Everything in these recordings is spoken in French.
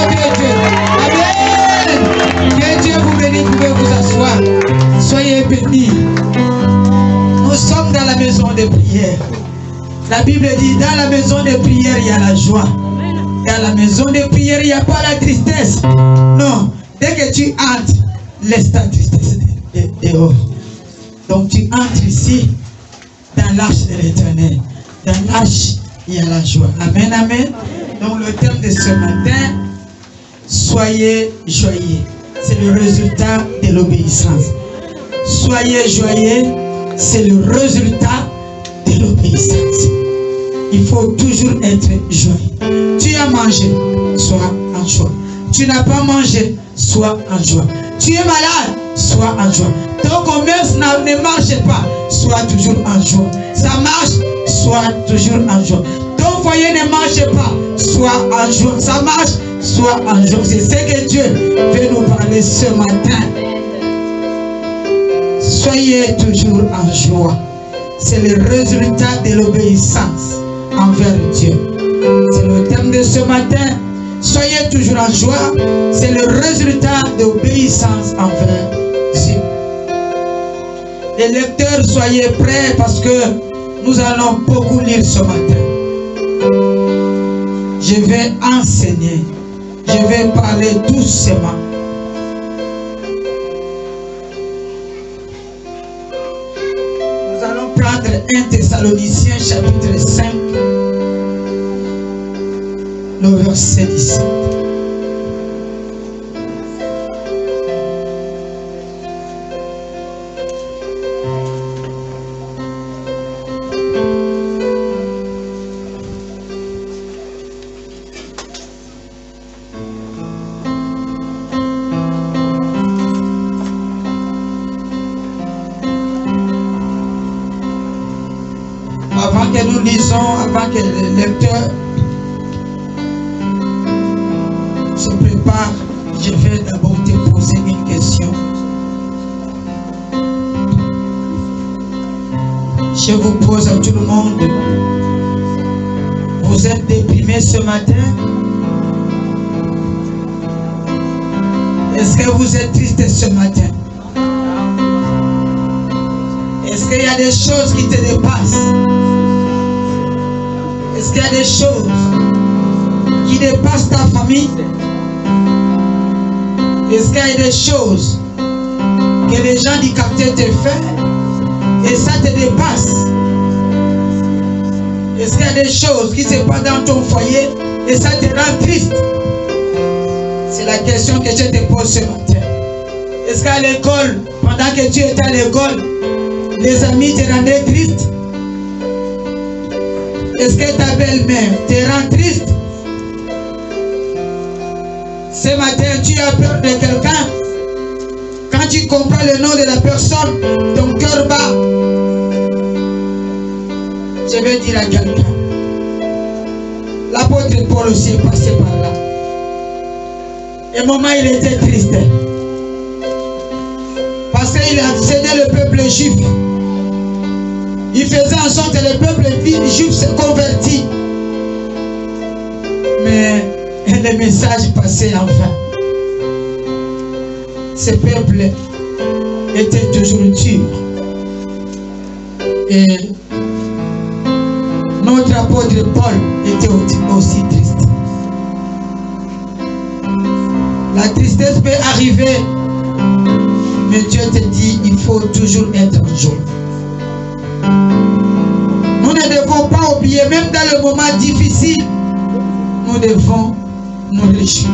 Dieu. Amen. Que Dieu vous bénisse, vous pouvez vous asseoir. Soyez bénis. Nous sommes dans la maison de prière. La Bible dit, dans la maison de prière, il y a la joie. Dans la maison de prière, il n'y a pas la tristesse. Non. Dès que tu entres, laisse ta tristesse dehors. Donc tu entres ici, dans l'arche de l'Éternel. Dans l'arche, il y a la joie. Amen, amen. Donc le thème de ce matin, soyez joyeux. C'est le résultat de l'obéissance. Soyez joyeux, c'est le résultat de l'obéissance. Il faut toujours être joyeux. Tu as mangé, sois en joie. Tu n'as pas mangé, sois en joie. Tu es malade, sois en joie. Ton commerce ne marche pas, sois toujours en joie. Ça marche, sois toujours en joie. Ton foyer ne marche pas, sois en joie. Ça marche, sois en joie. C'est ce que Dieu veut nous parler ce matin. Soyez toujours en joie. C'est le résultat de l'obéissance envers Dieu. C'est le thème de ce matin. Soyez toujours en joie. C'est le résultat d'obéissance envers Dieu. Les lecteurs, soyez prêts parce que nous allons beaucoup lire ce matin. Je vais enseigner. Je vais parler doucement. Nous allons prendre 1 Thessaloniciens chapitre 5, le verset 17. Avant que nous lisons, avant que le lecteur se prépare, je vais d'abord te poser une question. Je vous pose à tout le monde. Vous êtes déprimé ce matin? Est-ce que vous êtes triste ce matin? Est-ce qu'il y a des choses qui te dépassent? Est-ce qu'il y a des choses qui dépassent ta famille? Est-ce qu'il y a des choses que les gens du quartier te font et ça te dépasse? Est-ce qu'il y a des choses qui se passent dans ton foyer et ça te rend triste? C'est la question que je te pose ce matin. Est-ce qu'à l'école, pendant que tu étais à l'école, les amis te rendaient triste? Est-ce que ta belle-mère te rend triste? Ce matin, tu as peur de quelqu'un. Quand tu comprends le nom de la personne, ton cœur bat. Je vais dire à quelqu'un. L'apôtre Paul aussi est passé par là. Et un moment, il était triste. Parce qu'il a cédé le peuple juif. Il faisait en sorte que le peuple juif se convertit. Mais le message passait enfin. Ce peuple était toujours dur. Et notre apôtre Paul était aussi triste. La tristesse peut arriver, mais Dieu te dit, il faut toujours être en joie. Nous ne devons pas oublier, même dans le moment difficile, nous devons nous réjouir.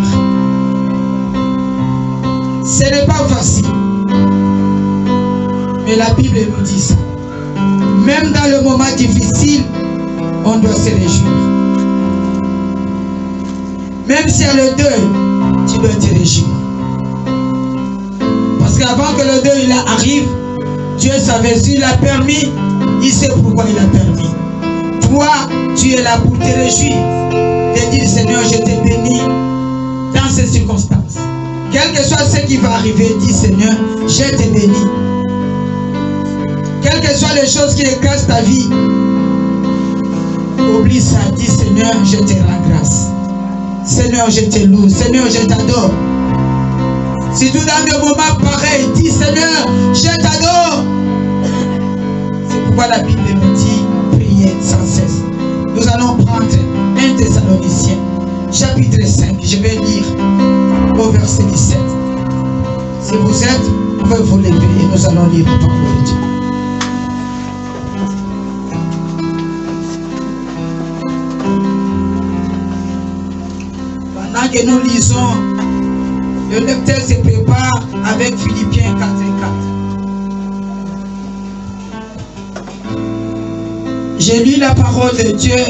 Ce n'est pas facile, mais la Bible nous dit ça. Même dans le moment difficile, on doit se réjouir. Même s'il y a le deuil, tu dois te réjouir. Parce qu'avant que le deuil arrive, Dieu savait s'il a permis, il sait pourquoi il a permis. Toi, tu es là pour te réjouir. De dire, Seigneur, je te bénis dans ces circonstances. Quel que soit ce qui va arriver, dis, Seigneur, je te bénis. Quelles que soient les choses qui écrasent ta vie, oublie ça, dis, Seigneur, je te rends grâce. Seigneur, je te loue. Seigneur, je t'adore. Si tout dans des moments pareils, dis Seigneur, je t'adore. C'est pourquoi la Bible nous dit prier sans cesse. Nous allons prendre 1 Thessaloniciens, chapitre 5. Je vais lire au verset 17. Si vous êtes, vous pouvez vous lever et nous allons lire la parole de Dieu. Pendant que nous lisons, le lecteur se prépare avec Philippiens 4:4. J'ai lu la parole de Dieu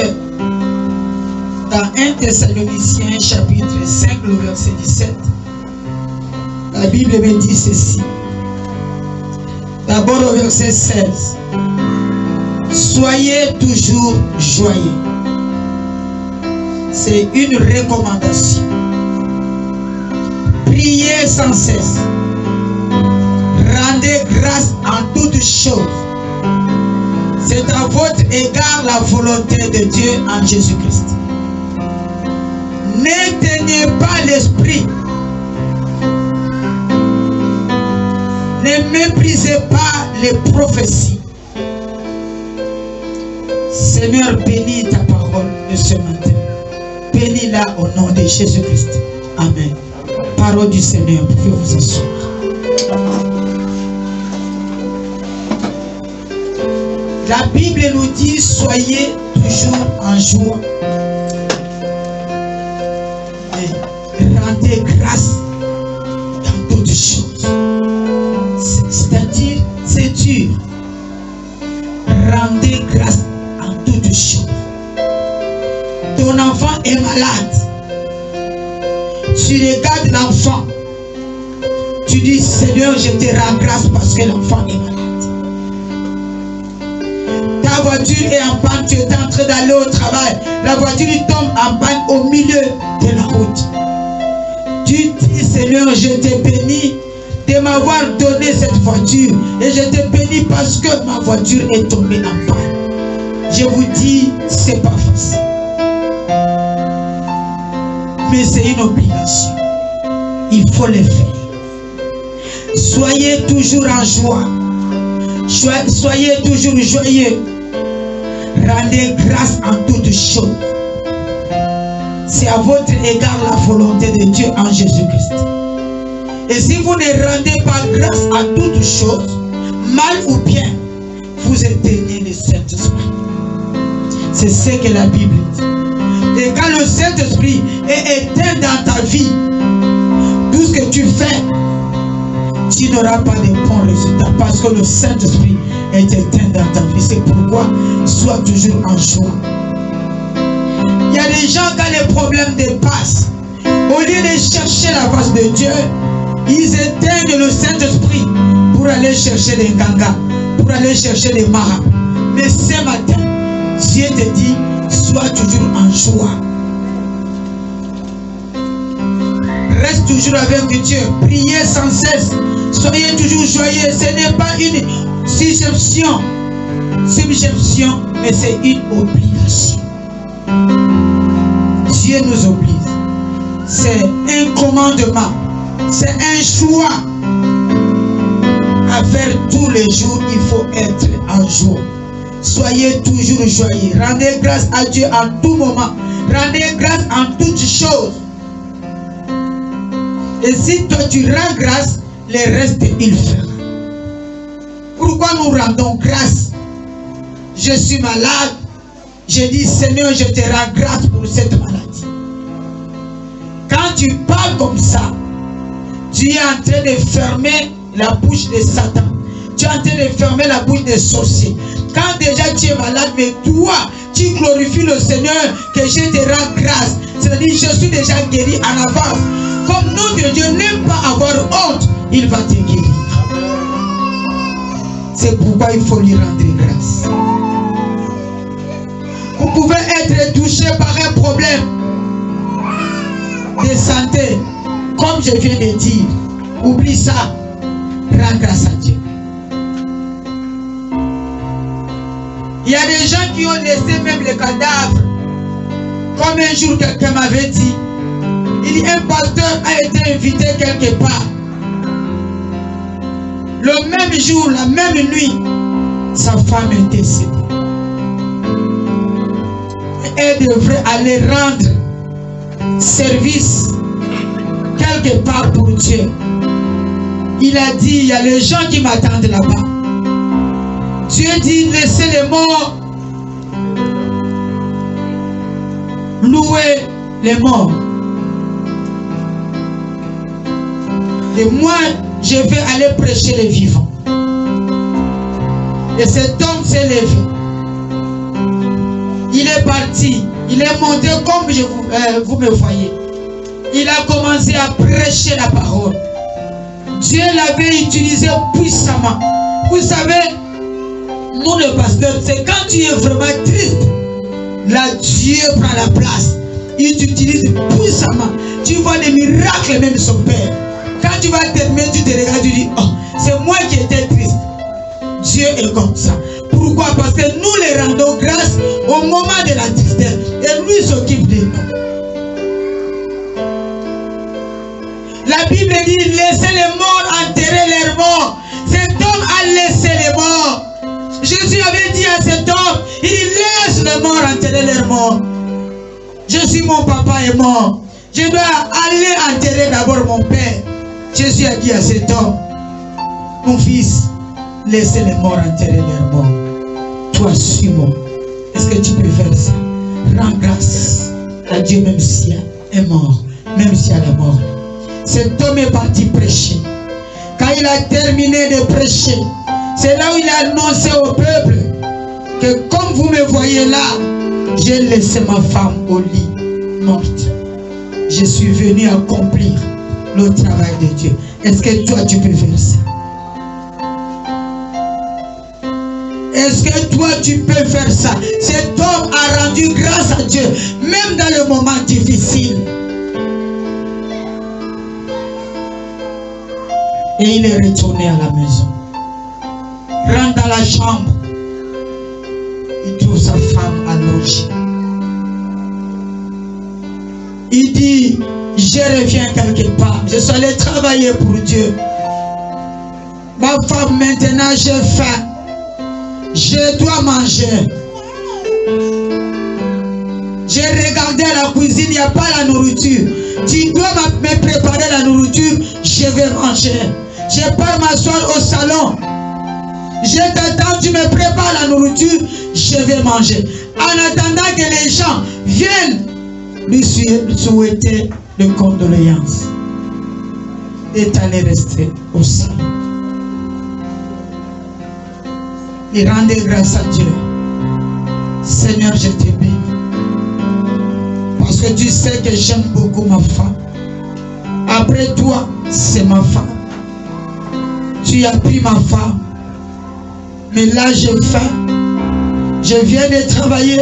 dans 1 Thessaloniciens chapitre 5, le verset 17. La Bible me dit ceci. D'abord au verset 16. Soyez toujours joyeux. C'est une recommandation. Priez sans cesse. Rendez grâce en toutes choses. C'est à votre égard la volonté de Dieu en Jésus-Christ. N'éteignez pas l'esprit. Ne méprisez pas les prophéties. Seigneur, bénis ta parole de ce matin. Bénis-la au nom de Jésus-Christ. Amen. Parole du Seigneur, vous pouvez vous asseoir. La Bible nous dit, soyez toujours en joie. Et rendez grâce dans toutes choses. C'est-à-dire, c'est dur. Rendez grâce en toutes choses. Ton enfant est malade. Tu regardes l'enfant. Tu dis, Seigneur, je te rends grâce parce que l'enfant est malade. Ta voiture est en panne, tu es en train d'aller au travail. La voiture tombe en panne au milieu de la route. Tu dis, Seigneur, je te bénis de m'avoir donné cette voiture. Et je te bénis parce que ma voiture est tombée en panne. Je vous dis, c'est pas facile. Mais c'est une obligation. Il faut le faire. Soyez toujours en joie. Soyez toujours joyeux. Rendez grâce en toutes choses. C'est à votre égard la volonté de Dieu en Jésus-Christ. Et si vous ne rendez pas grâce à toutes choses, mal ou bien, vous éteignez le Saint-Esprit. C'est ce que la Bible dit. Et quand le Saint-Esprit est éteint dans ta vie, tout ce que tu fais, tu n'auras pas de bons résultats parce que le Saint-Esprit est éteint dans ta vie. C'est pourquoi sois toujours en joie. Il y a des gens, quand les problèmes dépassent, au lieu de chercher la face de Dieu, ils éteignent le Saint-Esprit pour aller chercher des gangas, pour aller chercher des marabouts. Mais ce matin, Dieu te dit, sois toujours en joie. Reste toujours avec Dieu. Priez sans cesse. Soyez toujours joyeux. Ce n'est pas une subjection, mais c'est une obligation. Dieu nous oblige. C'est un commandement. C'est un choix. À faire tous les jours, il faut être en joie. Soyez toujours joyeux. Rendez grâce à Dieu en tout moment. Rendez grâce en toutes choses. Et si toi tu rends grâce, le reste il fera. Pourquoi nous rendons grâce? Je suis malade. Je dis, Seigneur, je te rends grâce pour cette maladie. Quand tu parles comme ça, tu es en train de fermer la bouche de Satan. Tu es en train de fermer la bouche des sorciers. Quand déjà tu es malade, mais toi, tu glorifies le Seigneur que je te rends grâce. C'est-à-dire, je suis déjà guéri en avance. Comme notre Dieu n'aime pas avoir honte, il va te guérir. C'est pourquoi il faut lui rendre grâce. Vous pouvez être touché par un problème de santé. Comme je viens de dire, oublie ça. Rends grâce à Dieu. Il y a des gens qui ont laissé même les cadavres. Comme un jour quelqu'un m'avait dit, Il dit, un pasteur a été invité quelque part. Le même jour, la même nuit, sa femme est décédée. Elle devrait aller rendre service quelque part pour Dieu. Il a dit, il y a les gens qui m'attendent là-bas. Dieu dit, laissez les morts louer les morts. Et moi, je vais aller prêcher les vivants. Et cet homme s'est levé. Il est parti. Il est monté comme vous me voyez. Il a commencé à prêcher la parole. Dieu l'avait utilisé puissamment. Vous savez, nous le pasteur, c'est quand tu es vraiment triste, là Dieu prend la place. Il t'utilise puissamment. Tu vois des miracles même son Père. Quand tu vas terminer, tu te regardes, tu dis, oh, c'est moi qui étais triste. Dieu est comme ça. Pourquoi? Parce que nous les rendons grâce au moment de la tristesse. Et lui s'occupe de nous. La Bible dit, laissez les morts enterrer leurs morts. Cet homme a laissé les morts. Jésus avait dit à cet homme, il laisse les morts enterrer leurs morts. Je suis mon papa est mort. Je dois aller enterrer d'abord mon père. Jésus a dit à cet homme, mon fils, laissez les morts enterrer leurs morts. Toi, suis-moi. Est-ce que tu peux faire ça? Rends grâce à Dieu même s'il est mort, même s'il y a la mort. Cet homme est parti prêcher. Quand il a terminé de prêcher, c'est là où il a annoncé au peuple que comme vous me voyez là, j'ai laissé ma femme au lit, morte. Je suis venu accomplir le travail de Dieu. Est-ce que toi tu peux faire ça? Est-ce que toi tu peux faire ça? Cet homme a rendu grâce à Dieu, même dans le moment difficile. Et il est retourné à la maison. Rentre dans la chambre. Il trouve sa femme allongée. Il dit, je reviens quelque part. Je suis allé travailler pour Dieu. Ma femme, maintenant j'ai faim. Je dois manger. J'ai regardé la cuisine, il n'y a pas la nourriture. Tu dois me préparer la nourriture, je vais manger. Je pars m'asseoir au salon. Je t'attends, tu me prépares la nourriture, je vais manger. En attendant que les gens viennent lui souhaiter de condoléances. Et allé rester au salon. Et rendez grâce à Dieu. Seigneur, je te bénis. Parce que tu sais que j'aime beaucoup ma femme. Après toi, c'est ma femme. Tu as pris ma femme. Mais là, j'ai faim. Je viens de travailler.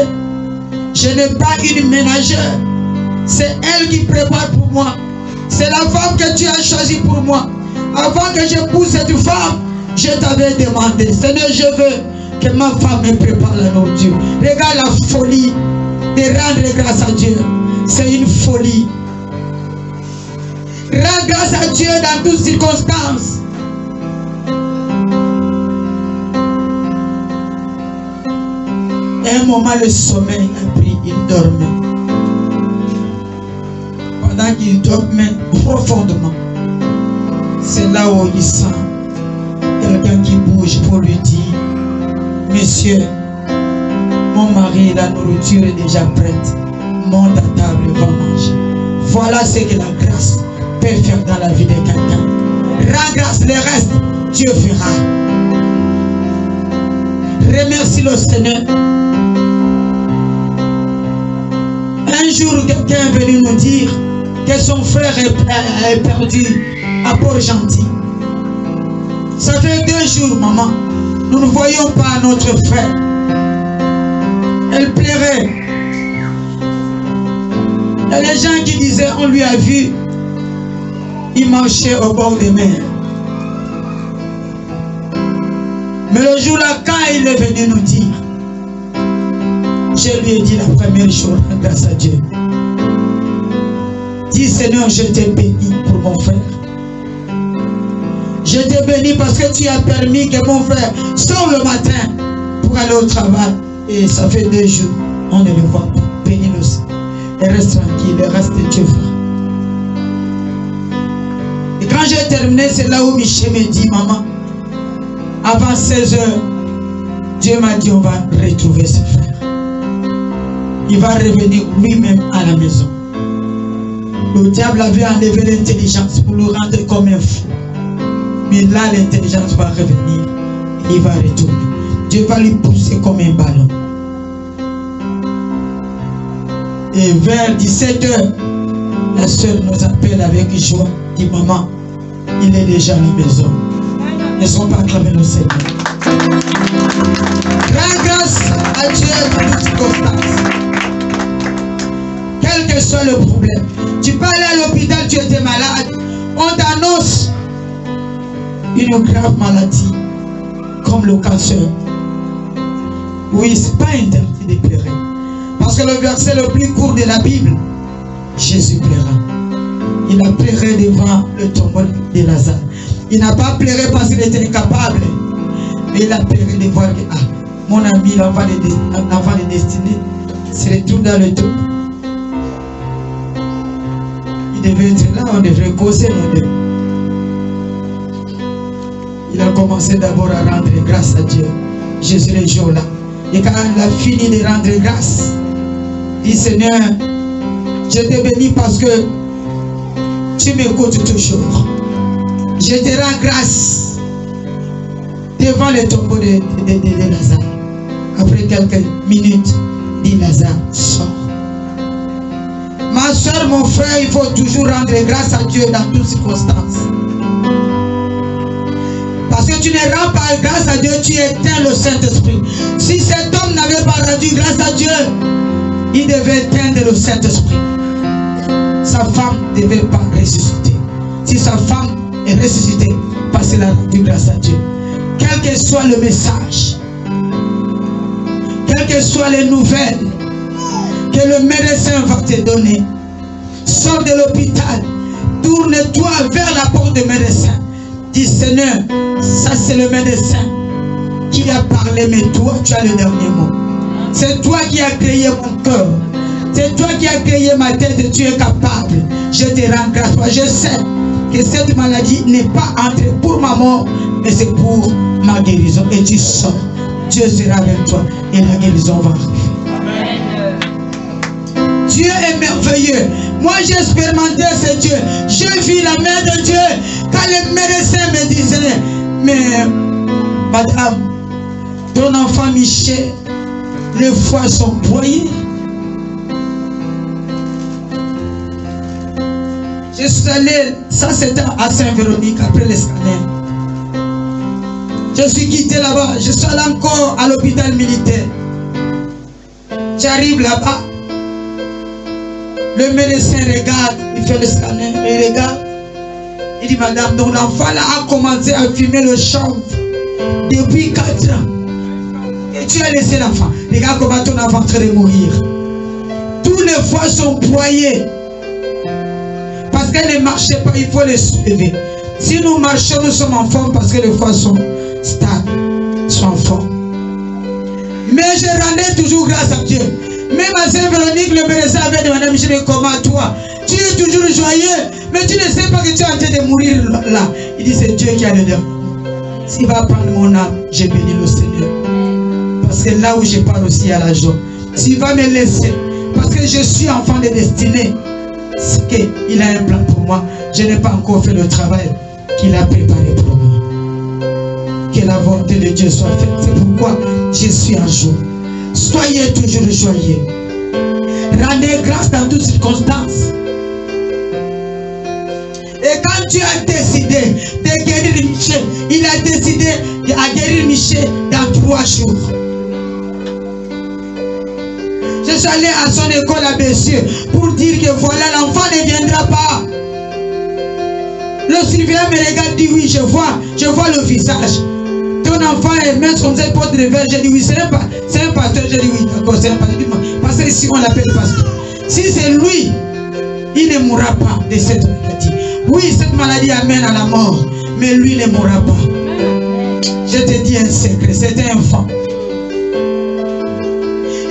Je n'ai pas une ménagère. C'est elle qui prépare pour moi. C'est la femme que tu as choisie pour moi. Avant que j'épouse cette femme, je t'avais demandé, Seigneur, je veux que ma femme me prépare la nourriture. Regarde la folie de rendre grâce à Dieu. C'est une folie. Rends grâce à Dieu dans toutes circonstances. À un moment, le sommeil a pris, il dormait. Pendant qu'il dormait profondément, c'est là où il sent quelqu'un qui bouge pour lui dire, monsieur, mon mari, la nourriture est déjà prête. Monte à table et va manger. Voilà ce que la grâce peut faire dans la vie de quelqu'un. Rends grâce, le reste, Dieu fera. Remercie le Seigneur. Un jour, quelqu'un est venu nous dire que son frère est perdu à Port-Gentil. Ça fait 2 jours, maman. Nous ne voyons pas notre frère. Elle pleurait. Il y a des gens qui disaient, on lui a vu, il marchait au bord des mers. Mais le jour-là, quand il est venu nous dire, je lui ai dit la première chose, grâce à Dieu. Dis Seigneur, je t'ai béni pour mon frère. Je t'ai béni parce que tu as permis que mon frère sorte le matin pour aller au travail. Et ça fait 2 jours, on ne le voit pas. Bénis-le aussi. Et reste tranquille, le reste Dieu fera. Et quand j'ai terminé, c'est là où Michel me dit, maman, avant 16 h, Dieu m'a dit, on va retrouver ce frère. Il va revenir lui-même à la maison. Le diable avait enlevé l'intelligence pour le rendre comme un fou. Mais là, l'intelligence va revenir. Il va retourner. Dieu va lui pousser comme un ballon. Et vers 17 h, la soeur nous appelle avec joie. Dit, maman, il est déjà à la maison. Ne sont pas acclamés le Seigneur. Grande grâce à Dieu dans toute circonstance. Quel que soit le problème. Tu peux aller à l'hôpital, tu étais malade. On t'annonce une grave maladie, comme le cancer. Oui, ce n'est pas interdit de pleurer. Parce que le verset le plus court de la Bible, Jésus pleura. Il a pleuré devant le tombeau de Lazare. Il n'a pas pleuré parce qu'il était incapable. Mais il a pleuré de voir que, mon ami, l'enfant de destinée, se retrouve dans le tombeau. Il devait être là, on devrait causer nos deux. Il a commencé d'abord à rendre grâce à Dieu. Jésus le jour là. Et quand il a fini de rendre grâce, il dit, Seigneur, je te bénis parce que tu m'écoutes toujours. Je te rends grâce devant le tombeau de Lazare. Après quelques minutes, dit Lazare, sort. Ma soeur, mon frère, il faut toujours rendre grâce à Dieu dans toutes circonstances. Parce que tu ne rends pas grâce à Dieu, tu éteins le Saint-Esprit. Si cet homme n'avait pas rendu grâce à Dieu, il devait éteindre le Saint-Esprit. Sa femme ne devait pas ressusciter. Si sa femme est ressuscitée, parce qu'elle a rendu grâce à Dieu. Quel que soit le message, quelles que soient les nouvelles que le médecin va te donner, sors de l'hôpital, tourne-toi vers la porte du médecin. Dis, Seigneur, ça c'est le médecin qui a parlé, mais toi tu as le dernier mot. C'est toi qui as créé mon cœur. C'est toi qui as créé ma tête et tu es capable. Je te rends grâce. Je sais que cette maladie n'est pas entrée pour ma mort, mais c'est pour ma guérison. Et tu sors. Dieu sera avec toi et la guérison va arriver. Amen. Dieu est merveilleux. Moi j'ai expérimenté ce Dieu. Je vis la main de Dieu. Quand les médecins me disaient, mais madame, ton enfant Michel, les foies sont broyées. Je suis allé, ça c'était à Saint-Véronique, après les scanners. Je suis quitté là-bas, je suis allé encore à l'hôpital militaire. J'arrive là-bas. Le médecin regarde, il fait le scanner, il regarde. Il dit, madame, donc l'enfant là a commencé à fumer le chanvre depuis 4 ans. Et tu as laissé l'enfant. Regarde comment ton enfant est en train de mourir. Tous les foies sont broyés. Parce qu'elle ne marchait pas, il faut les soulever. Si nous marchons, nous sommes en forme parce que les foies sont stables, sont en forme. Mais je rendais toujours grâce à Dieu. Même à Saint-Véronique, le médecin avait demandé, Michel, comment toi? Tu es toujours joyeux, mais tu ne sais pas que tu es en train de mourir là. Il dit, c'est Dieu qui a le dernier. S'il va prendre mon âme, j'ai béni le Seigneur. Parce que là où je pars aussi à la joie. S'il va me laisser, parce que je suis enfant de destinée, c'est qu'il a un plan pour moi. Je n'ai pas encore fait le travail qu'il a préparé pour moi. Que la volonté de Dieu soit faite. C'est pourquoi je suis en joie. Soyez toujours joyeux. Rendez grâce dans toutes circonstances. Et quand tu as décidé de guérir Michel, il a décidé de guérir Michel dans 3 jours. Je suis allé à son école à Bessieux pour dire que voilà, l'enfant ne viendra pas. Le surveillant me regarde, dit oui, je vois le visage. Ton enfant est maître comme ça, il porte le verre. J'ai dit oui, c'est un pasteur. J'ai dit oui, d'accord, c'est un pasteur. Parce que si on l'appelle pasteur. Si c'est lui, Il ne mourra pas de cette maladie. Oui, cette maladie amène à la mort, mais lui ne mourra pas. Je te dis un secret, c'est un enfant.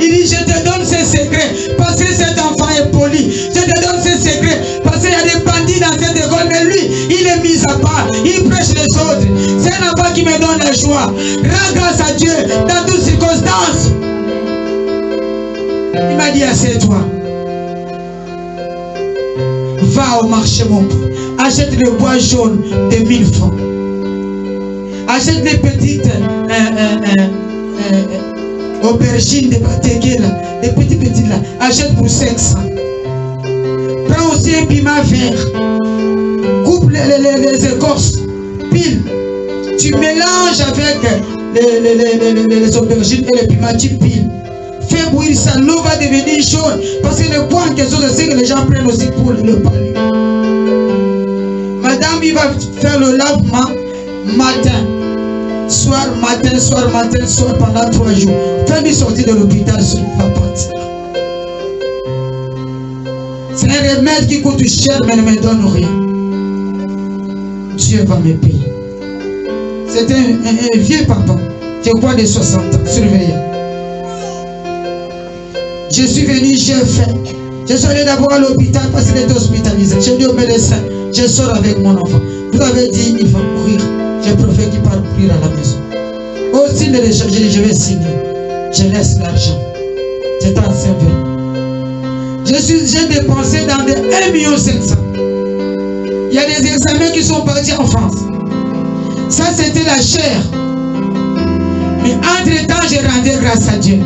Il dit, je te donne ces secrets parce que cet enfant est poli. Je te donne ces secrets parce qu'il y a des bandits dans cette école, mais lui, il est mis à part. Il prêche les autres. C'est un enfant qui me donne la joie. Rends grâce à Dieu dans toutes circonstances. Il m'a dit, assieds-toi. Va au marché, mon père. Achète le bois jaune de 1000 francs. Achète les petites aubergines de Batégué là. Les petites là. Achète pour 500. Prends aussi un piment vert. Coupe les écorces. Pile. Tu mélanges avec les aubergines et les piments. Tu piles. Fais bouillir ça. L'eau va devenir chaude. Parce que le bois en question, c'est ce que les gens prennent aussi pour le palu. Madame, il va faire le lavement matin. Soir, matin, soir, matin, soir pendant 3 jours. Fais-lui sortir de l'hôpital, il va partir. C'est un remède qui coûte cher, mais ne me donne rien. Dieu va me payer. C'est un vieux papa. Je crois de 60 ans. Surveillez. Je suis venu, j'ai fait. Je suis allé d'abord à l'hôpital parce qu'il était hospitalisé. J'ai dit au médecin, je sors avec mon enfant. Vous avez dit, il va mourir. J'ai préféré qu'il parte mourir à la maison. Au signe de l'échange, j'ai dit, je vais signer. Je laisse l'argent. C'est en servir. J'ai dépensé dans des 1,7 million. Il y a des examens qui sont partis en France. Ça, c'était la chair. Mais entre-temps, j'ai rendu grâce à Dieu.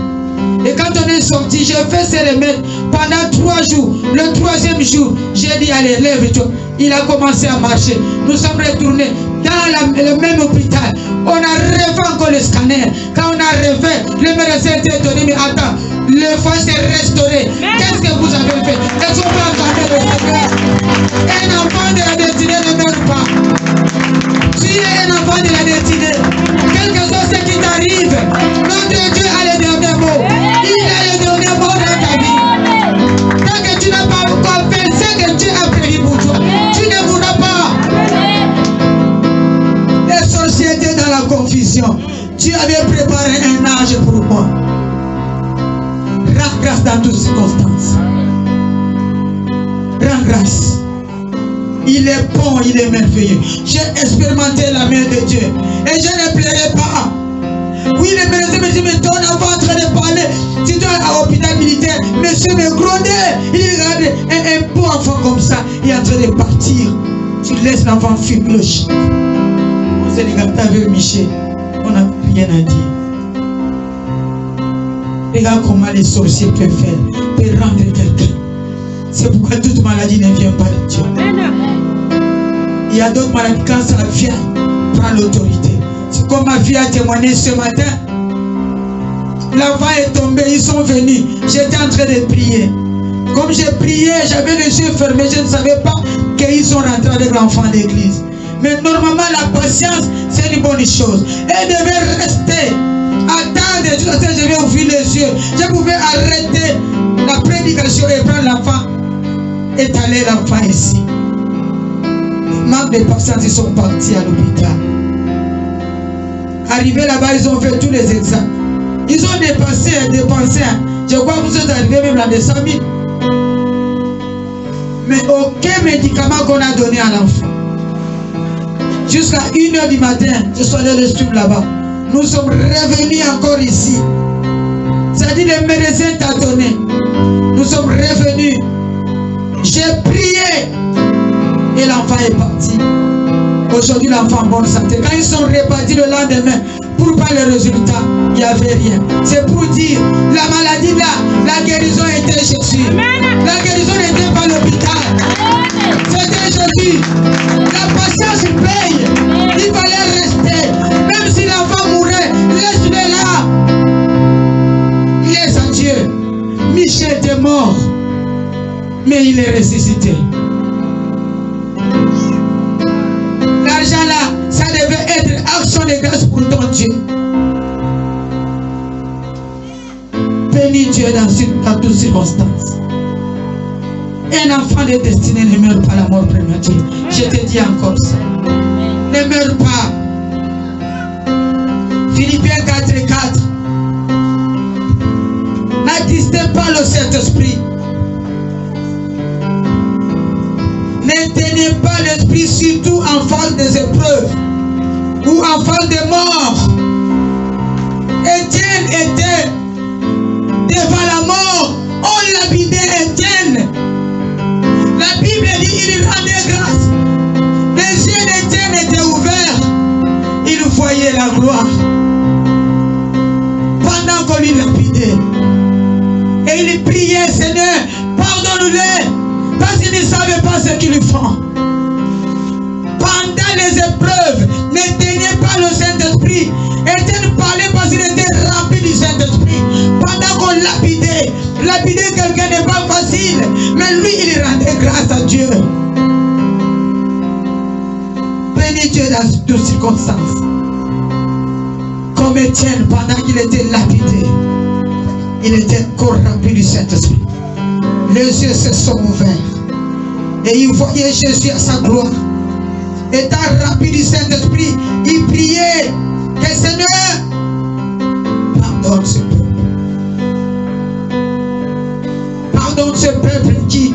Et quand on est sorti, j'ai fait ces remèdes pendant 3 jours. Le 3e jour, j'ai dit, allez, lève-toi. Il a commencé à marcher. Nous sommes retournés dans le même hôpital. On a rêvé encore le scanner. Quand on a rêvé, le médecin était étonné. Mais attends, le foie s'est restauré. Qu'est-ce que vous avez fait? Est-ce qu'on peut entendre le secret? Un enfant de la destinée ne meurt pas. Tu es un enfant de la destinée. Quelque chose qui t'arrive, notre Dieu a les derniers mots. Il a les derniers mots dans ta vie. Tant que tu n'as pas encore fait ce que Dieu a prévu pour toi, tu ne mourras pas. Les sorciers étaient dans la confusion. Tu avais préparé un âge pour moi. Rends grâce dans toutes circonstances. Rends grâce. Il est bon, il est merveilleux. J'ai expérimenté la main de Dieu. Et je ne plairai pas. Oui, le médecin me dit, mais ton enfant en train de parler. Si tu es à l'hôpital militaire, monsieur me grondait. Il regarde un beau enfant comme ça. Il est en train de partir. Tu laisses l'enfant fuir le chien. On s'est dit, avec Michel, on n'a rien à dire. Regarde comment les sorciers peuvent faire. Peuvent rendre quelqu'un. C'est pourquoi toute maladie ne vient pas de Dieu. Il y a d'autres maladies, quand ça vient, prend l'autorité. C'est comme ma fille a témoigné ce matin. L'enfant est tombé, ils sont venus. J'étais en train de prier. Comme j'ai prié, j'avais les yeux fermés, je ne savais pas qu'ils sont rentrés avec l'enfant à l'église. Mais normalement, la patience, c'est une bonne chose. Elle devait rester. Attendre, je vais ouvrir les yeux. Je pouvais arrêter la prédication et prendre l'enfant. Étaler l'enfant ici. Manque de patience, ils sont partis à l'hôpital. Arrivés là-bas, ils ont fait tous les examens. Ils ont dépensé. Je crois que vous êtes arrivés même à des 100 000. Mais aucun médicament qu'on a donné à l'enfant. Jusqu'à 1 h du matin, je suis allé le suivre là-bas. Nous sommes revenus encore ici. Ça dit le médecin t'a donné. Nous sommes revenus. J'ai prié. Et l'enfant est parti. Aujourd'hui, l'enfant en bonne santé. Quand ils sont répartis le lendemain, pour pas le résultat, il n'y avait rien. C'est pour dire, la maladie là, la guérison était Jésus. La guérison n'était pas l'hôpital. C'était Jésus. La patience paye. Il fallait rester. Même si l'enfant mourait, laisse-le là. Laisse à Dieu. Michel était mort. Mais il est ressuscité. L'argent là, ça devait être action de grâce pour ton Dieu. Bénis Dieu dans toutes circonstances. Un enfant de destinée ne meurt pas la mort prématurée. Je te dis encore ça. Ne meurs pas. Philippiens 4:4. N'attristez pas le Saint-Esprit. Ne tenez pas l'esprit, surtout en face des épreuves ou en face des morts. Étienne était devant la mort. On l'habillait Étienne. La Bible dit il rendait grâce. Les yeux d'Étienne étaient ouverts. Il voyait la gloire. Pendant qu'on lui lapidait. Et il priait, Seigneur, pardonne-les. Parce qu'ils ne savaient pas ce qu'ils font. Pendant les épreuves, ne tenez pas le Saint-Esprit. Étienne parlait parce qu'il était rempli du Saint-Esprit. Pendant qu'on lapidait, lapider quelqu'un n'est pas facile. Mais lui, il rendait grâce à Dieu. Bénis Dieu dans toutes circonstances. Comme Étienne, pendant qu'il était lapidé, il était corrompu du Saint-Esprit. Les yeux se sont ouverts. Et il voyait Jésus à sa gloire. Étant rempli du Saint-Esprit, il priait que Seigneur pardonne ce peuple. Pardonne ce peuple qui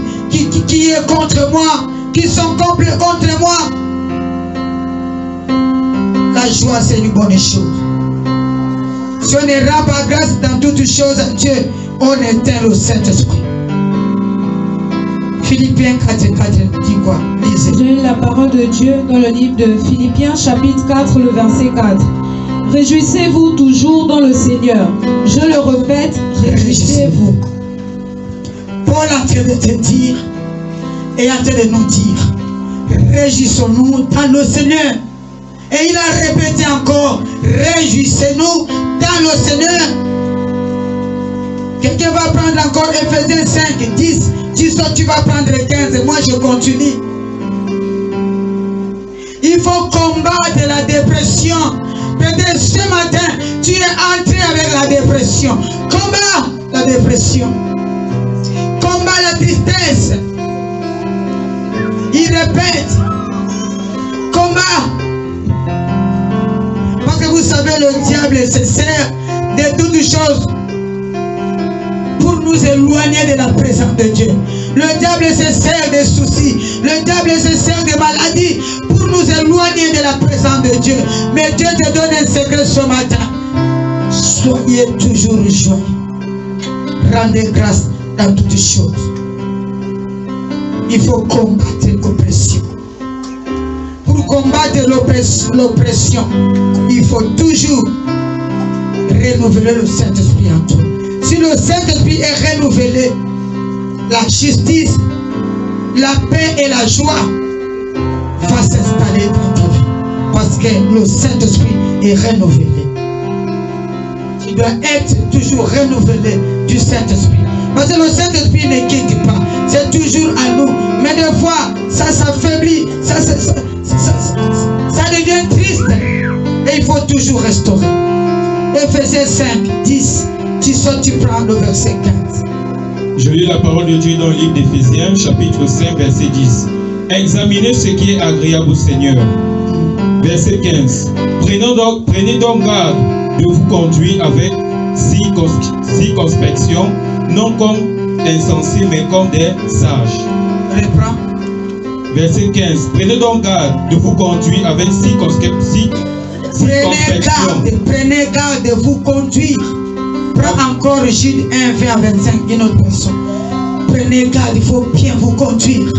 est contre moi, qui sont complets contre moi. La joie, c'est une bonne chose. Si on ne rend pas grâce dans toutes choses à Dieu, on éteint le Saint-Esprit. Philippiens 4:4 dit quoi? Lisez. J'ai lu la parole de Dieu dans le livre de Philippiens chapitre 4, le verset 4. Réjouissez-vous toujours dans le Seigneur. Je le répète, réjouissez-vous. Paul est en train de te dire et en train de nous dire, réjouissons-nous dans le Seigneur. Et il a répété encore, réjouissez-nous dans le Seigneur. Quelqu'un va prendre encore Ephésiens 5, 10. Tu vas prendre 15 et moi je continue. Il faut combattre la dépression. Peut-être ce matin, tu es entré avec la dépression. Combat la dépression. Combat la tristesse. Il répète. Combat. Parce que vous savez, le diable se sert de toutes choses pour nous éloigner de la présence de Dieu. Le diable se sert des soucis. Le diable se sert des maladies pour nous éloigner de la présence de Dieu. Mais Dieu te donne un secret ce matin. Soyez toujours joyeux. Rendez grâce dans toutes choses. Il faut combattre l'oppression. Pour combattre l'oppression, il faut toujours renouveler le Saint-Esprit en toi. Si le Saint-Esprit est renouvelé, la justice, la paix et la joie vont s'installer dans ta vie. Parce que le Saint-Esprit est renouvelé. Tu dois être toujours renouvelé du Saint-Esprit. Parce que le Saint-Esprit ne quitte pas. C'est toujours à nous. Mais des fois, ça s'affaiblit. Ça devient triste. Et il faut toujours restaurer. Ephésiens 5, 10. Tu prends le verset 15. Je lis la parole de Dieu dans le livre d'Éphésiens, chapitre 5, verset 10. Examinez ce qui est agréable au Seigneur. Verset 15. Prenez donc garde de vous conduire avec circonspection, non comme insensés, mais comme des sages. Reprends. Verset 15. Prenez donc garde de vous conduire avec circonspection. Prenez garde de vous conduire. Prends encore Jude 1, 20 à 25, une autre personne. Prenez garde, il faut bien vous conduire.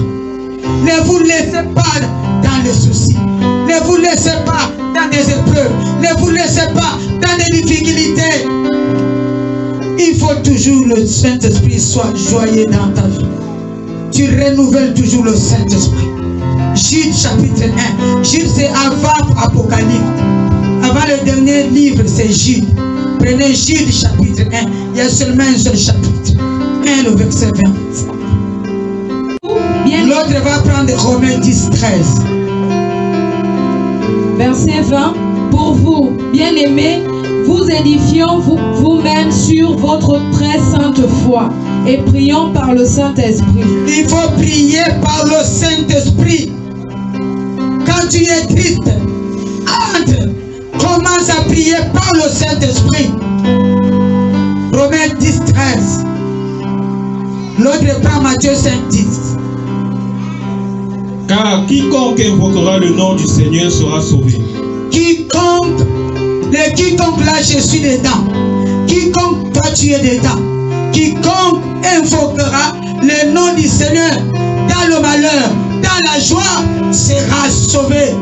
Ne vous laissez pas dans les soucis. Ne vous laissez pas dans des épreuves. Ne vous laissez pas dans des difficultés. Il faut toujours le Saint-Esprit soit joyeux dans ta vie. Tu renouvelles toujours le Saint-Esprit. Jude chapitre 1. Jude c'est avant Apocalypse. Avant le dernier livre c'est Jude. Prenez Jude chapitre 1. Il y a seulement un seul chapitre. 1 le verset 20. L'autre va prendre Romains 10, 13. Verset 20. Pour vous, bien-aimés, vous édifions vous-même sur votre très sainte foi, et prions par le Saint-Esprit. Il faut prier par le Saint-Esprit. Quand tu es triste, entre, commence à prier par le Saint-Esprit. Romains 10, 13. L'autre prend Matthieu 5, 10. Car quiconque invoquera le nom du Seigneur sera sauvé. Quiconque là, je suis dedans. Quiconque, toi tu es dedans. Quiconque invoquera le nom du Seigneur dans le malheur, dans la joie, sera sauvé.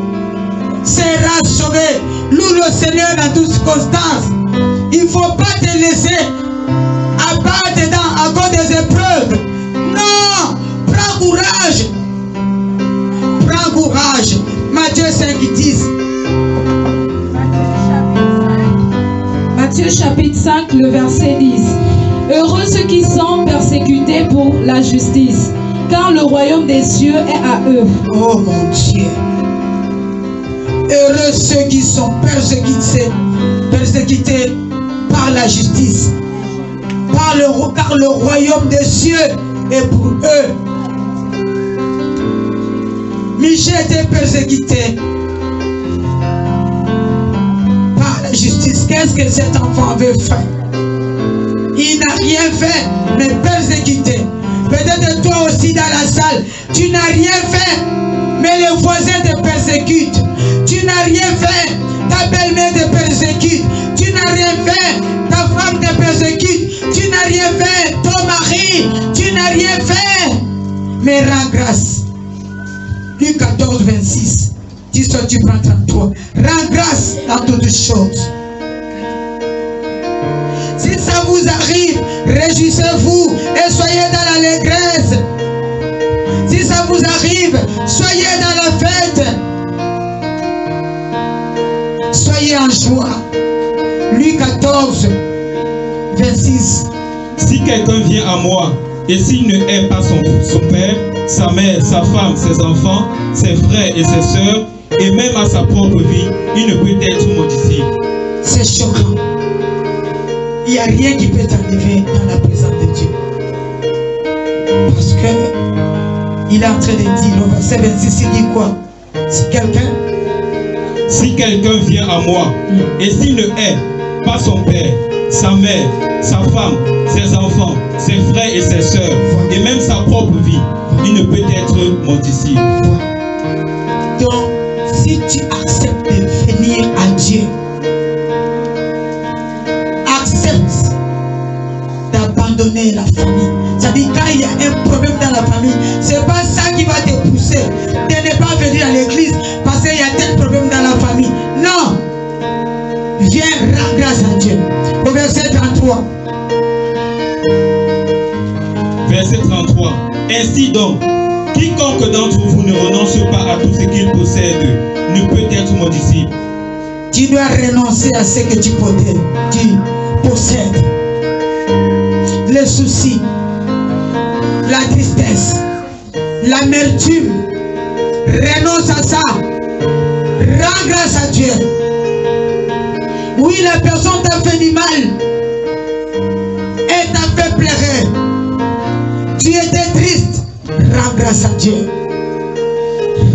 Sera sauvé. Loue le Seigneur dans toutes circonstances. Il ne faut pas te laisser abattre dedans à cause des épreuves. Non, prends courage. Prends courage. Matthieu 5, 10. Matthieu chapitre 5, le verset 10. Heureux ceux qui sont persécutés pour la justice, car le royaume des cieux est à eux. Oh mon Dieu. Heureux ceux qui sont persécutés par la justice. Car le royaume des cieux est pour eux. Michel était persécuté par la justice. Qu'est-ce que cet enfant avait fait? Il n'a rien fait, mais persécuté. Peut-être toi aussi dans la salle, tu n'as rien fait, mais les voisins te persécutent. Tu n'as rien fait, ta belle-mère te persécute. Tu n'as rien fait, ta femme te persécute. Tu n'as rien fait, ton mari, tu n'as rien fait. Mais rends grâce. Luc 14, 26. Dis ça, tu prends 33. Rends grâce dans toutes choses. Si ça vous arrive, réjouissez-vous et soyez dans l'allégresse. Si ça vous arrive, soyez dans la fête. Soyez en joie. Luc 14, 26. Si quelqu'un vient à moi, et s'il ne hait pas son père, sa mère, sa femme, ses enfants, ses frères et ses sœurs, et même à sa propre vie, il ne peut être mon disciple. C'est choquant. Il n'y a rien qui peut t'arriver dans la présence de Dieu. Parce que il est en train de dire, au verset 26, il dit quoi? Si quelqu'un vient à moi, et s'il ne hait pas son père, sa mère, sa femme, ses enfants, ses frères et ses sœurs, et même sa propre vie, il ne peut être mon disciple. Donc, si tu acceptes de venir à Dieu, accepte d'abandonner la famille. C'est-à-dire, quand il y a un problème dans la famille, c'est pas ça qui va te pousser de ne pas venir à l'église parce qu'il y a tel problème dans la famille. Non! Viens, rends grâce à Dieu. Au verset 33. Verset 33. Ainsi donc, quiconque d'entre vous ne renonce pas à tout ce qu'il possède ne peut être mon disciple. Tu dois renoncer à ce que tu possèdes. Les soucis, la tristesse, l'amertume. Renonce à ça. Rends grâce à Dieu. Oui, la personne t'a fait du mal. Elle t'a fait pleurer. Tu étais triste. Rends grâce à Dieu.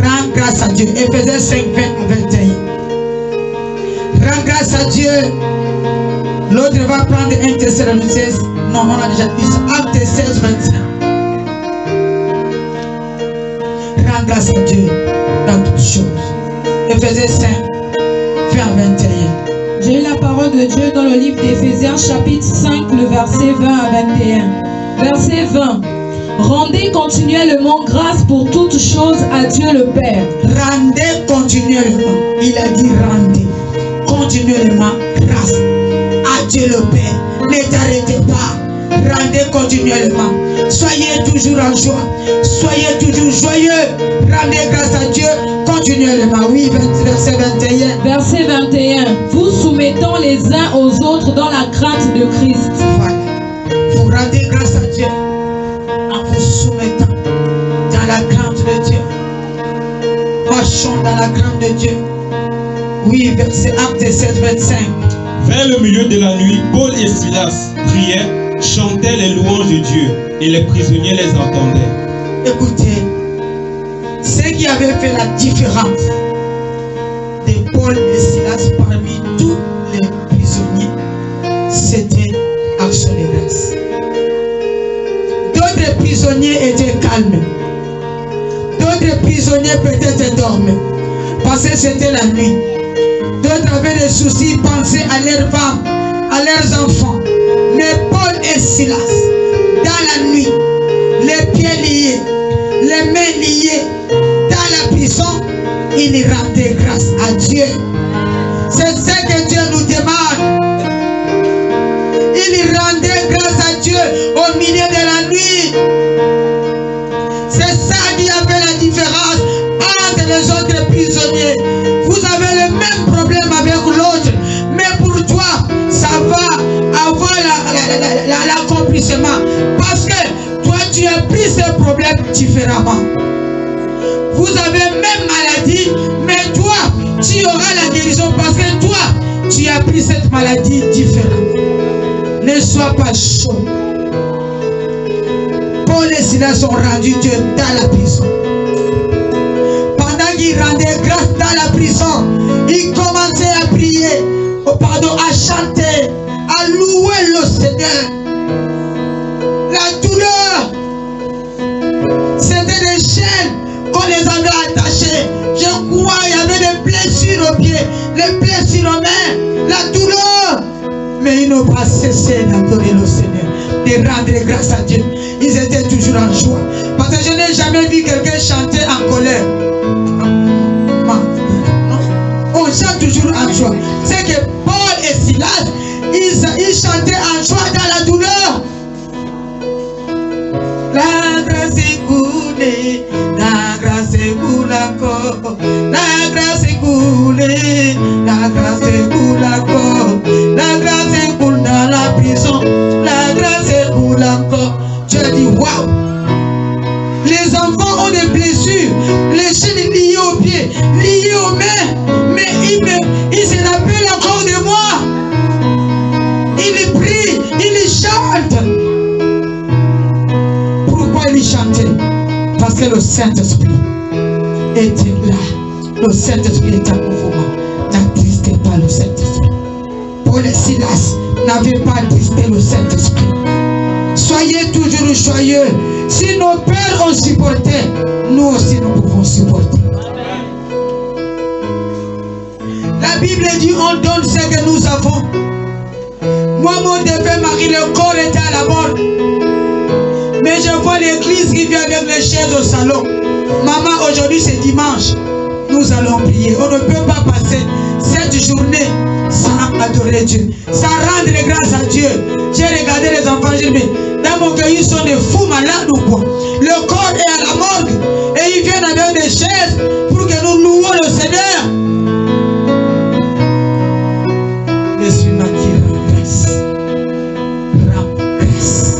Rends grâce à Dieu. Éphésiens 5, 20 à 21. Rends grâce à Dieu. L'autre va prendre 1 Thessaloniciens. Non, on a déjà dit ça. Acte 16, 25. Rends grâce à Dieu dans toutes choses. Éphésiens 5, 20 à 21. J'ai eu la parole de Dieu dans le livre d'Éphésiens chapitre 5, le verset 20 à 21. Verset 20. Rendez continuellement grâce pour toutes choses à Dieu le Père. Rendez continuellement. Il a dit rendez continuellement grâce à Dieu le Père. Ne t'arrêtez pas. Rendez continuellement. Soyez toujours en joie. Soyez toujours joyeux. Rendez grâce à Dieu continuellement. Oui, verset 21. Verset 21. Vous soumettant les uns aux autres dans la crainte de Christ. Voilà. Vous rendez grâce à Dieu en vous soumettant dans la crainte de Dieu. Marchons dans la crainte de Dieu. Oui, verset Acte 7, 25. Vers le milieu de la nuit, Paul et Silas priaient chantaient les louanges de Dieu et les prisonniers les entendaient. Écoutez, ce qui avait fait la différence de Paul et Silas parmi tous les prisonniers, c'était action de grâce. D'autres prisonniers étaient calmes. D'autres prisonniers peut-être dormaient parce que c'était la nuit. D'autres avaient des soucis, pensaient à leurs femmes, à leurs enfants. Mais Paul et Silas, dans la nuit, les pieds liés, les mains liées, dans la prison, ils rendaient grâce à Dieu. C'est ce que Dieu nous demande. Ils rendaient grâce à Dieu au milieu de la nuit. C'est ça qui a fait la différence entre les autres prisonniers. Vous avez le même problème avec l'autre, mais pour toi, ça va avoir l'accomplissement. Parce que toi, tu as pris ce problème différemment. Vous avez même maladie, mais toi, tu auras la guérison parce que toi, tu as pris cette maladie différemment. Ne sois pas chaud. Paul et Silas ont rendu Dieu dans la prison. Pendant qu'ils rendaient grâce dans la prison, ils commençaient à prier, à chanter, à louer le Seigneur. La douleur, c'était des chaînes qu'on les avait attachées. Je crois qu'il y avait des blessures aux pieds, des blessures aux mains, la douleur. Mais ils n'ont pas cessé d'adorer le Seigneur, de rendre grâce à Dieu. Ils étaient toujours en joie. Parce que je n'ai jamais vu quelqu'un chanter en colère. On chante toujours en joie. C'est que Paul et Silas, ils chantaient en joie dans la douleur. La grâce est coulée, la grâce est coulée encore, la grâce est coulée, la grâce est coulée encore, la grâce est coulée dans la prison, la grâce est coulée encore. Tu as dit waouh! Les enfants ont des blessures, les chaînes liées aux pieds, liées aux mains, mais ils se rappellent encore de moi. Ils prient, ils chantent. Ils chantaient parce que le Saint-Esprit était là. Le Saint-Esprit était en mouvement. N'attristez pas le Saint-Esprit. Paul et Silas n'avaient pas attristé le Saint-Esprit. Soyez toujours joyeux. Si nos pères ont supporté, nous aussi nous pouvons supporter. La Bible dit on donne ce que nous avons. Moi, mon défunt mari, le corps était à la mort. Mais je vois l'église qui vient avec les chaises au salon. Maman, aujourd'hui c'est dimanche. Nous allons prier. On ne peut pas passer cette journée sans adorer Dieu, sans rendre grâce à Dieu. J'ai regardé les enfants, j'ai dit, mais dans mon cœur, ils sont des fous malades ou quoi? Le corps est à la morgue et ils viennent avec des chaises pour que nous louons le Seigneur. Je suis là qui rend grâce. Rends grâce.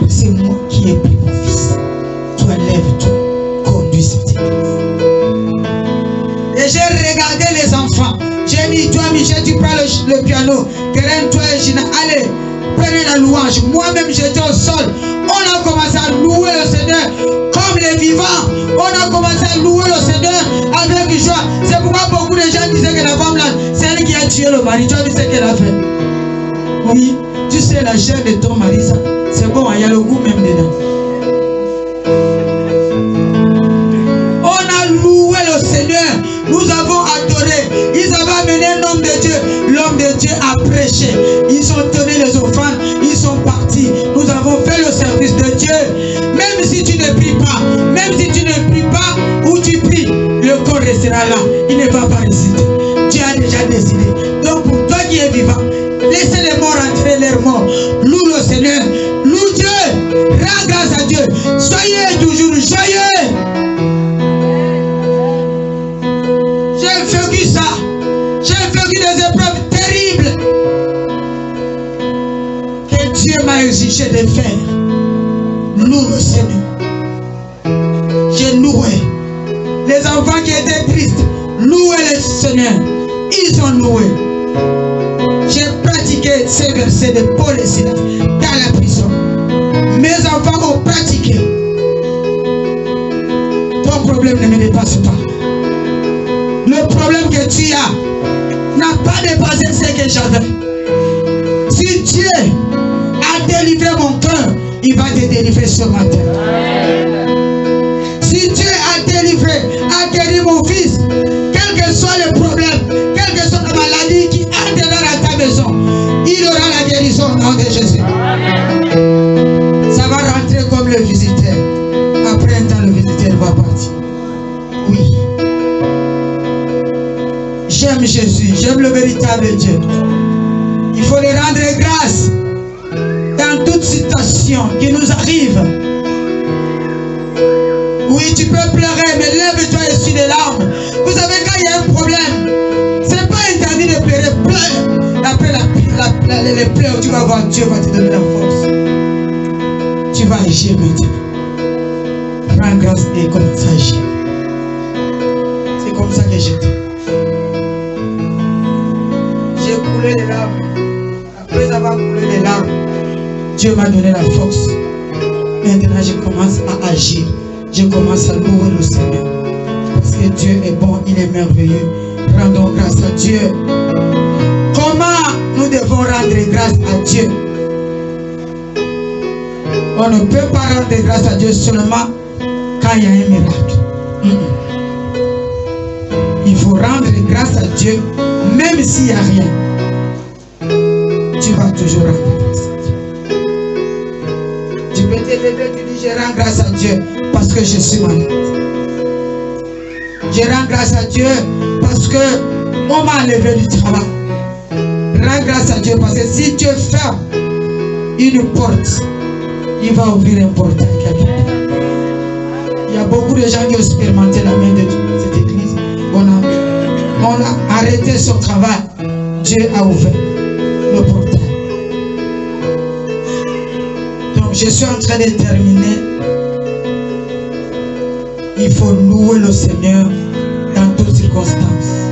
C'est moi qui ai pris mon fils. Toi, lève-toi, conduis cette église. Et j'ai regardé les enfants. J'ai dit, toi, Michel, tu prends le piano. Keren, toi et Gina, allez, prenez la louange. Moi-même, j'étais au sol. On a commencé à louer le Seigneur comme les vivants. On a commencé à louer le Seigneur avec joie. C'est pourquoi beaucoup de gens disaient que la femme là, c'est elle qui a tué le mari. Tu as vu ce qu'elle a fait? Oui, tu sais, la chair de ton mari, ça. C'est bon, il y a le goût même dedans. On a loué le Seigneur. Nous avons adoré. Ils avaient amené l'homme de Dieu. L'homme de Dieu a prêché. Ils ont donné les offrandes. Ils sont partis. Nous avons fait le service de Dieu. Même si tu ne pries pas, même si tu ne pries pas ou tu pries, le corps restera là. Il ne va pas résister. Dieu a déjà décidé. Donc pour toi qui es vivant, laissez les morts entrer leurs morts. Loue le Seigneur. Loue Dieu. Rends grâce à Dieu. Soyez toujours joyeux. J'ai vécu ça. J'ai vécu des épreuves terribles que Dieu m'a exigé de faire. Loue le Seigneur. J'ai loué. Les enfants qui étaient tristes, louez le Seigneur. Ils ont loué. J'ai pratiqué pratiqué ces versets de Paul et Silas dans la prison. Mes enfants ont pratiqué. Ton problème ne me dépasse pas. Le problème que tu as n'a pas dépassé ce que j'avais. Si Dieu a délivré mon cœur, il va te délivrer ce matin. Si Dieu a délivré, a guéri mon fils, quel que soit le problème, quelle que soit la maladie qui entrera dans ta maison, il aura la guérison au nom de Jésus. Ça va rentrer comme le visiteur. Après un temps, le visiteur va partir. Oui. J'aime Jésus, j'aime le véritable Dieu. Il faut lui rendre grâce dans toute situation qui nous arrive. Oui, tu peux pleurer, mais lève-toi et essuie les larmes. Vous savez, quand il y a un problème, c'est pas interdit de pleurer. Pleure. Après les pleurs, tu vas voir, Dieu va te donner la force. Tu vas agir maintenant. Rends grâce et commence à agir. C'est comme ça que j'étais. J'ai coulé les larmes. Après avoir coulé les larmes, Dieu m'a donné la force. Maintenant, je commence à agir. Je commence à louer le Seigneur. Parce que Dieu est bon, il est merveilleux. Rendons grâce à Dieu. Comment nous devons rendre grâce à Dieu? On ne peut pas rendre grâce à Dieu seulement quand il y a un miracle. Il faut rendre grâce à Dieu même s'il n'y a rien. Tu vas toujours rendre grâce à Dieu. Tu peux te lever, tu dis je rends grâce à Dieu parce que je suis malade. Je rends grâce à Dieu parce que on m'a enlevé du travail. Rends grâce à Dieu parce que si Dieu ferme une porte, il va ouvrir un portail quelque part. Il y a beaucoup de gens qui ont expérimenté la main de cette église. On a arrêté son travail. Dieu a ouvert le portail. Donc je suis en train de terminer. Il faut louer le Seigneur dans toutes circonstances.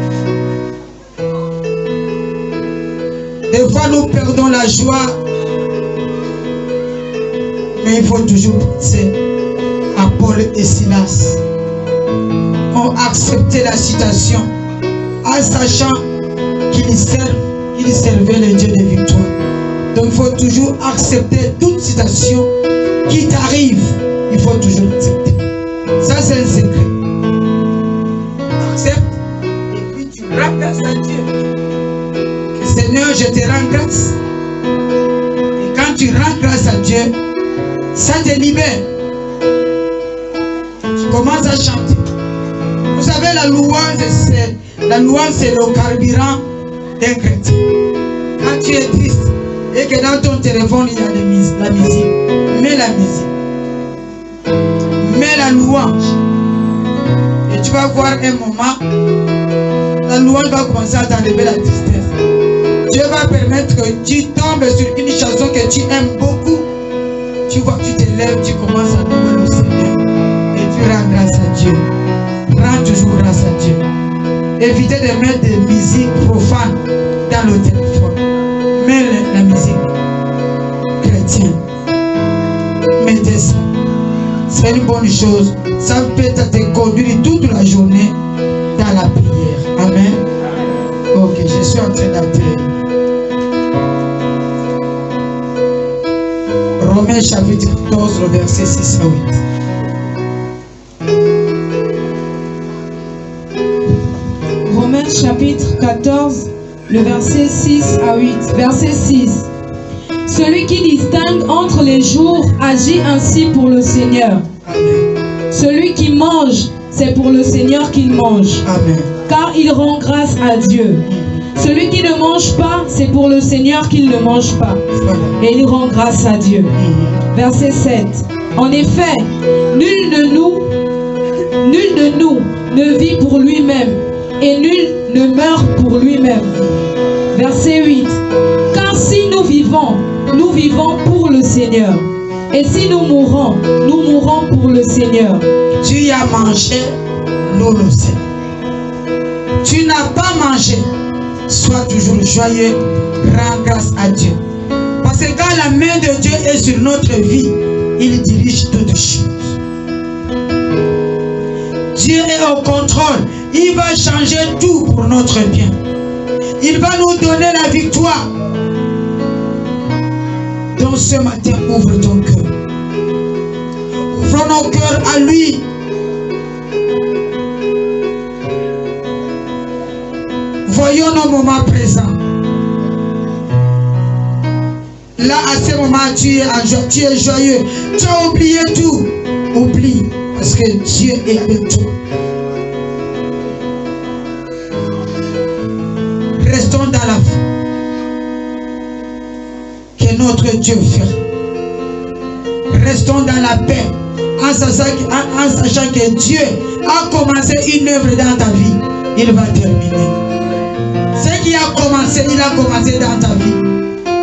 Des fois nous perdons la joie, mais il faut toujours penser à Paul et Silas. Ont accepté la situation en sachant qu'ils servaient le Dieu de victoire. Donc il faut toujours accepter toute situation qui t'arrive. Il faut toujours accepter. Ça c'est un secret. Accepte et puis tu rends grâce à Dieu. Que Seigneur, je te rends grâce. Et quand tu rends grâce à Dieu, ça te libère. Tu commences à chanter. Vous savez, la louange c'est le carburant d'un chrétien. Quand tu es triste et que dans ton téléphone il y a la musique, mets la musique. Mets la louange. Et tu vas voir un moment, la louange va commencer à t'enlever la tristesse. Dieu va permettre que tu tombes sur une chanson que tu aimes beaucoup. Tu vois, tu te lèves, tu commences à louer le Seigneur. Et tu rends grâce à Dieu. Rends toujours grâce à Dieu. Évitez de mettre des musiques profanes dans le téléphone. Mets la musique chrétienne. Mettez ça. C'est une bonne chose. Ça peut te conduire toute la journée dans la prière. Amen. Ok, je suis en train d'entrer. Romains chapitre 14, le verset 6 à 8. Romains chapitre 14, le verset 6 à 8. Verset 6. Celui qui distingue entre les jours agit ainsi pour le Seigneur. Amen. Celui qui mange, c'est pour le Seigneur qu'il mange. Amen. Car il rend grâce à Dieu. Celui qui ne mange pas, c'est pour le Seigneur qu'il ne mange pas. Voilà. Et il rend grâce à Dieu. Verset 7. En effet, nul de nous ne vit pour lui-même, et nul ne meurt pour lui-même. Verset 8. Car si nous vivons pour le Seigneur. Et si nous mourons pour le Seigneur. Tu y as mangé, l'eau le sait. Tu n'as pas mangé. Sois toujours joyeux, rends grâce à Dieu. Parce que quand la main de Dieu est sur notre vie, il dirige toutes choses. Dieu est au contrôle. Il va changer tout pour notre bien. Il va nous donner la victoire. Donc ce matin, ouvre ton cœur. Ouvrons nos cœurs à lui. Voyons nos moments présents. Là, à ce moment, tu es joyeux. Tu as oublié tout. Oublie, parce que Dieu est avec toi. Restons dans la foi. Que notre Dieu fait. Restons dans la paix. En sachant que Dieu a commencé une œuvre dans ta vie. Il va terminer. Ce qui a commencé, il a commencé dans ta vie.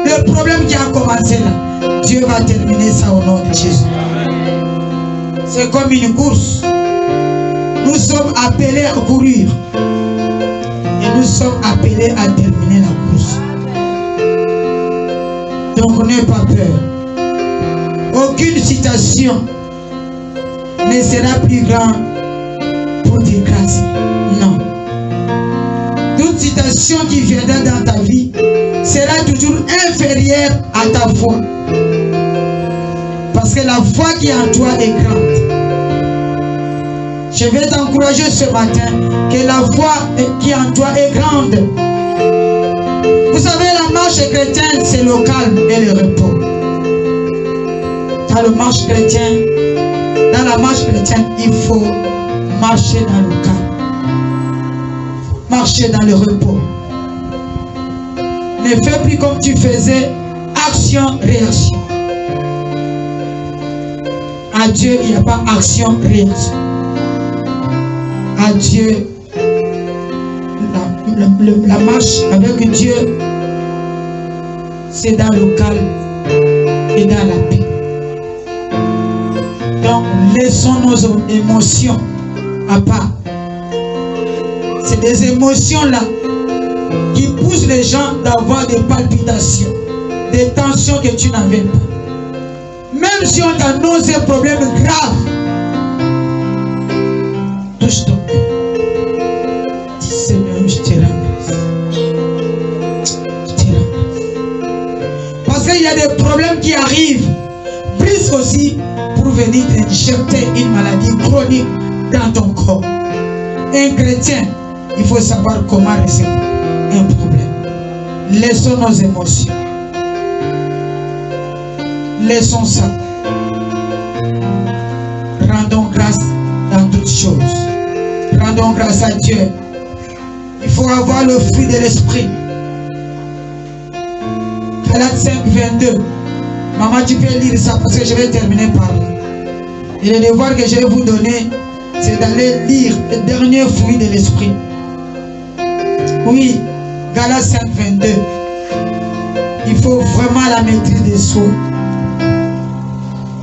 Le problème qui a commencé là, Dieu va terminer ça au nom de Jésus. C'est comme une course. Nous sommes appelés à courir. Et nous sommes appelés à terminer la course. Donc n'aie pas peur. Aucune citation ne sera plus grande pour tes grâces. Non. Toute citation qui viendra dans ta vie sera toujours inférieure à ta foi. Parce que la foi qui est en toi est grande. Je vais t'encourager ce matin que la foi qui est en toi est grande. Vous savez, la marche chrétienne, c'est le calme et le repos. Dans la marche chrétienne, il faut marcher dans le calme. Marcher dans le repos. Ne fais plus comme tu faisais, action-réaction. À Dieu, il n'y a pas action-réaction. À Dieu, la marche avec Dieu, c'est dans le calme et dans la paix. Donc, laissons nos émotions à part. C'est des émotions-là qui poussent les gens d'avoir des palpitations, des tensions que tu n'avais pas. Même si on t'annonce un problème grave, touche ton cœur. Dis Seigneur, je te remercie. Je te remercie. Parce qu'il y a des problèmes qui arrivent, plus aussi pour venir t'injecter une maladie chronique dans ton corps. Un chrétien, il faut savoir comment résoudre un problème. Laissons nos émotions. Laissons ça. Rendons grâce dans toutes choses. Rendons grâce à Dieu. Il faut avoir le fruit de l'esprit. Galates 5, 22. Maman, tu peux lire ça parce que je vais terminer par là. Et le devoir que je vais vous donner, c'est d'aller lire le dernier fruit de l'esprit. Oui, Galates 5, 22. Il faut vraiment la maîtrise de soi.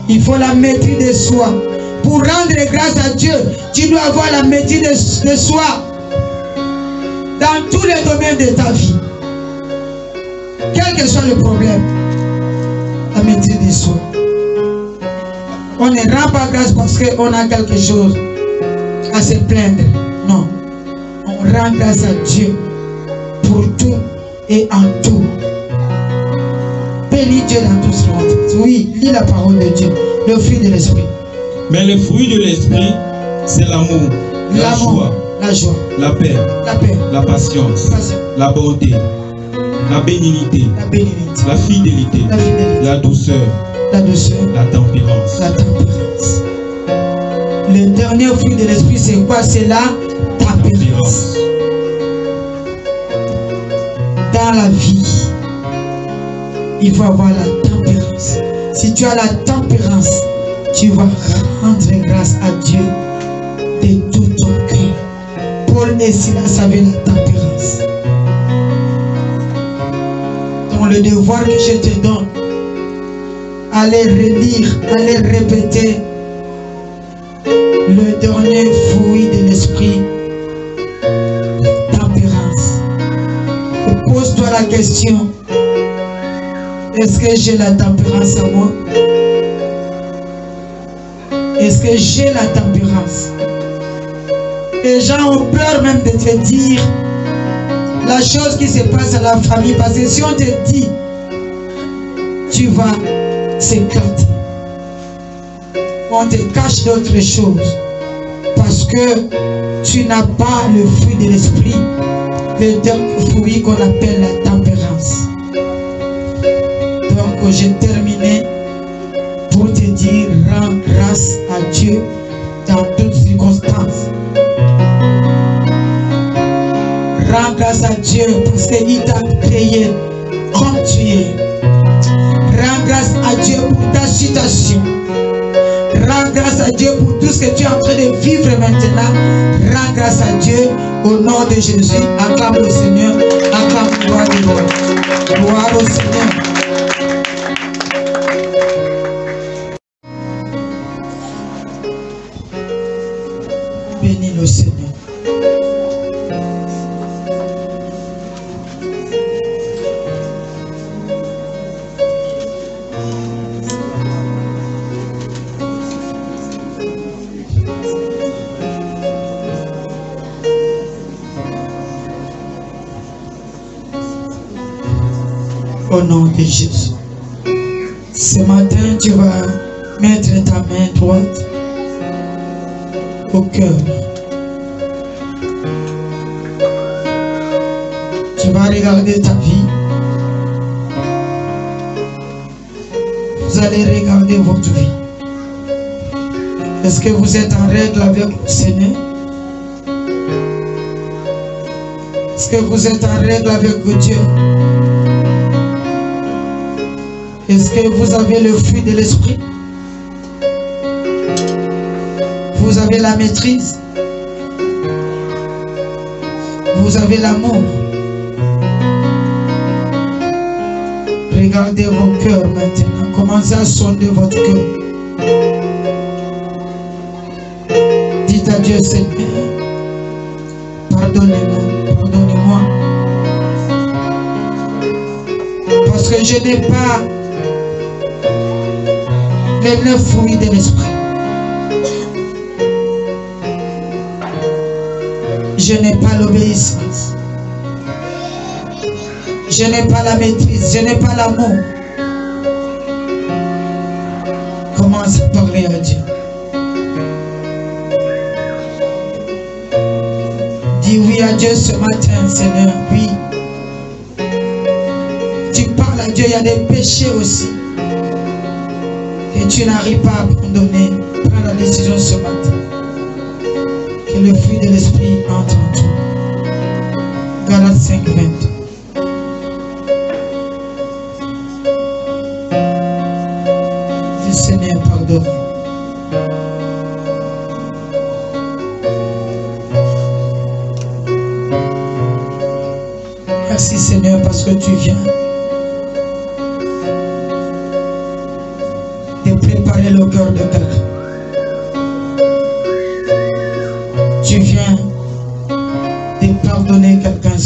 Il faut la maîtrise de soi. Pour rendre grâce à Dieu, tu dois avoir la maîtrise de soi. Dans tous les domaines de ta vie. Quel que soit le problème, la maîtrise de soi. On ne rend pas grâce parce qu'on a quelque chose à se plaindre. Non. On rend grâce à Dieu pour tout et en tout. Bénis Dieu dans tout ce monde. Oui, lis la parole de Dieu, le fruit de l'esprit. Mais le fruit de l'esprit, c'est l'amour, la joie, la paix, la patience, la bonté, la bénignité, la fidélité, la douceur, la tempérance. Le dernier fruit de l'esprit, c'est quoi? C'est la tempérance. Dans la vie, il faut avoir la tempérance. Si tu as la tempérance, tu vas rendre grâce à Dieu de tout ton cœur. Paul et Silas avaient la tempérance. Donc le devoir que je te donne, allez relire, allez répéter le dernier fruit de l'esprit, tempérance. Pose-toi la question, Est-ce que j'ai la tempérance en moi? Est-ce que j'ai la tempérance? Les gens ont peur même de te dire la chose qui se passe à la famille. Parce que si on te dit, tu vas s'écarter. On te cache d'autres choses. Parce que tu n'as pas le fruit de l'esprit. Le fruit qu'on appelle la tempérance. Donc j'ai terminé pour te dire, rends grâce à Dieu dans toutes circonstances. Rends grâce à Dieu parce qu'il t'a créé comme tu es. Rends grâce à Dieu pour ta situation. Rends grâce à Dieu pour tout ce que tu es en train de vivre maintenant. Rends grâce à Dieu au nom de Jésus. Acclame le Seigneur. Acclame gloire de gloire. Gloire au Seigneur. Bénis le Seigneur. Au nom de Jésus. Ce matin, tu vas mettre ta main droite au cœur. Tu vas regarder ta vie. Vous allez regarder votre vie. Est-ce que vous êtes en règle avec le Seigneur? Est-ce que vous êtes en règle avec Dieu? Est-ce que vous avez le fruit de l'esprit? Vous avez la maîtrise? Vous avez l'amour? Regardez vos cœurs maintenant. Commencez à sonder votre cœur. Dites à Dieu, Seigneur, pardonnez-moi, pardonnez-moi. Parce que je n'ai pas les 9 fruits de l'esprit. Je n'ai pas l'obéissance. Je n'ai pas la maîtrise. Je n'ai pas l'amour. Commence à parler à Dieu. Dis oui à Dieu ce matin, Seigneur. Oui. Tu parles à Dieu. Il y a des péchés aussi. Et tu n'arrives pas à abandonner. Prends la décision ce matin. Que le fruit de l'esprit entre en toi. Galates 5, 22. Dis Seigneur, pardonne. Merci Seigneur parce que tu viens préparer le cœur de quelqu'un. Tu viens de pardonner quelqu'un.